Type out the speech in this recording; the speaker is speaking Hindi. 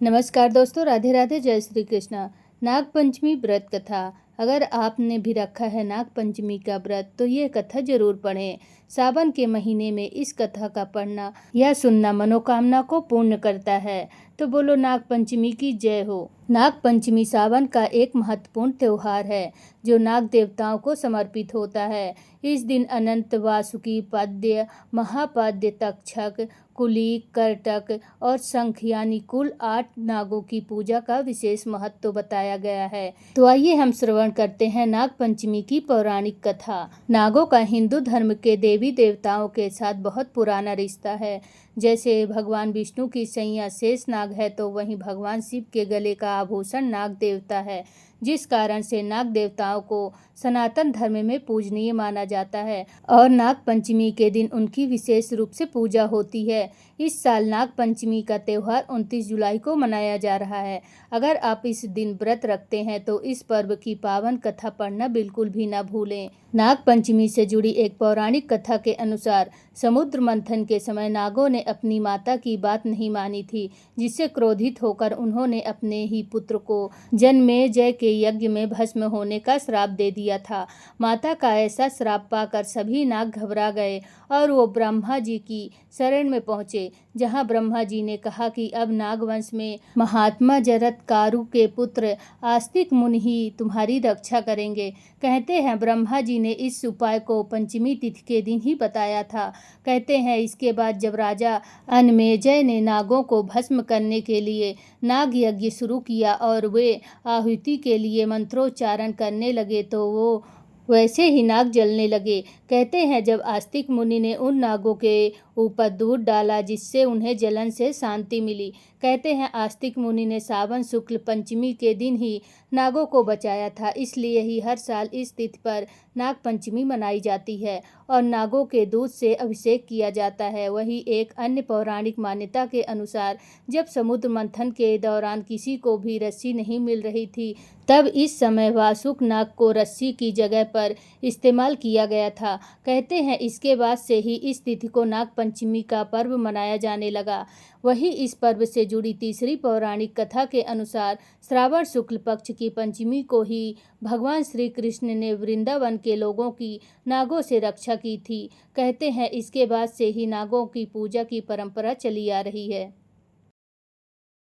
नमस्कार दोस्तों, राधे राधे, जय श्री कृष्णा। नाग पंचमी व्रत कथा। अगर आपने भी रखा है नाग पंचमी का व्रत तो ये कथा जरूर पढ़ें। सावन के महीने में इस कथा का पढ़ना या सुनना मनोकामना को पूर्ण करता है। तो बोलो नाग पंचमी की जय हो। नाग पंचमी सावन का एक महत्वपूर्ण त्योहार है जो नाग देवताओं को समर्पित होता है। इस दिन अनंत, वासुकी, पाद्य, महापाद्य, तक्षक, कुली, करटक और शंख यानी कुल 8 नागों की पूजा का विशेष महत्व बताया गया है। तो आइए हम श्रवण करते हैं नाग पंचमी की पौराणिक कथा। नागों का हिंदू धर्म के देवी देवताओं के साथ बहुत पुराना रिश्ता है। जैसे भगवान विष्णु की सैया शेष नाग है तो वहीं भगवान शिव के गले का आभूषण नाग देवता है, जिस कारण से नाग देवताओं को सनातन धर्म में पूजनीय माना जाता है और नाग पंचमी के दिन उनकी विशेष रूप से पूजा होती है। इस साल नाग पंचमी का त्यौहार 29 जुलाई को मनाया जा रहा है। अगर आप इस दिन व्रत रखते हैं तो इस पर्व की पावन कथा पढ़ना बिल्कुल भी न भूलें। नाग पंचमी से जुड़ी एक पौराणिक कथा के अनुसार समुद्र मंथन के समय नागों ने अपनी माता की बात नहीं मानी थी, जिससे क्रोधित होकर उन्होंने अपने ही पुत्र को जन्मेजय के यज्ञ में भस्म होने का श्राप दे दिया था। माता का ऐसा श्राप पाकर सभी नाग घबरा गए और वो ब्रह्मा जी की शरण में पहुंचे, जहां ब्रह्मा जी ने कहा कि अब नागवंश में महात्मा जरत्कारु के पुत्र आस्तिक मुनि ही तुम्हारी रक्षा करेंगे। कहते हैं ब्रह्मा जी ने इस उपाय को पंचमी तिथि के दिन ही बताया था। कहते हैं इसके बाद जब राजा अनमेजय ने नागों को भस्म करने के लिए नाग यज्ञ शुरू किया और वे आहुति के लिए मंत्रोच्चारण करने लगे तो वो वैसे ही नाग जलने लगे। कहते हैं जब आस्तिक मुनि ने उन नागों के ऊपर दूध डाला जिससे उन्हें जलन से शांति मिली। कहते हैं आस्तिक मुनि ने सावन शुक्ल पंचमी के दिन ही नागों को बचाया था, इसलिए ही हर साल इस तिथि पर नाग पंचमी मनाई जाती है और नागों के दूध से अभिषेक किया जाता है। वहीं एक अन्य पौराणिक मान्यता के अनुसार जब समुद्र मंथन के दौरान किसी को भी रस्सी नहीं मिल रही थी, तब इस समय वासुक नाग को रस्सी की जगह पर इस्तेमाल किया गया था। कहते हैं इसके बाद से ही इस तिथि को नाग पंचमी का पर्व मनाया जाने लगा। वहीं इस पर्व से जुड़ी तीसरी पौराणिक कथा के अनुसार श्रावण शुक्ल पक्ष की पंचमी को ही भगवान श्री कृष्ण ने वृंदावन के लोगों की नागों से रक्षा की थी। कहते हैं इसके बाद से ही नागों की पूजा की परंपरा चली आ रही है।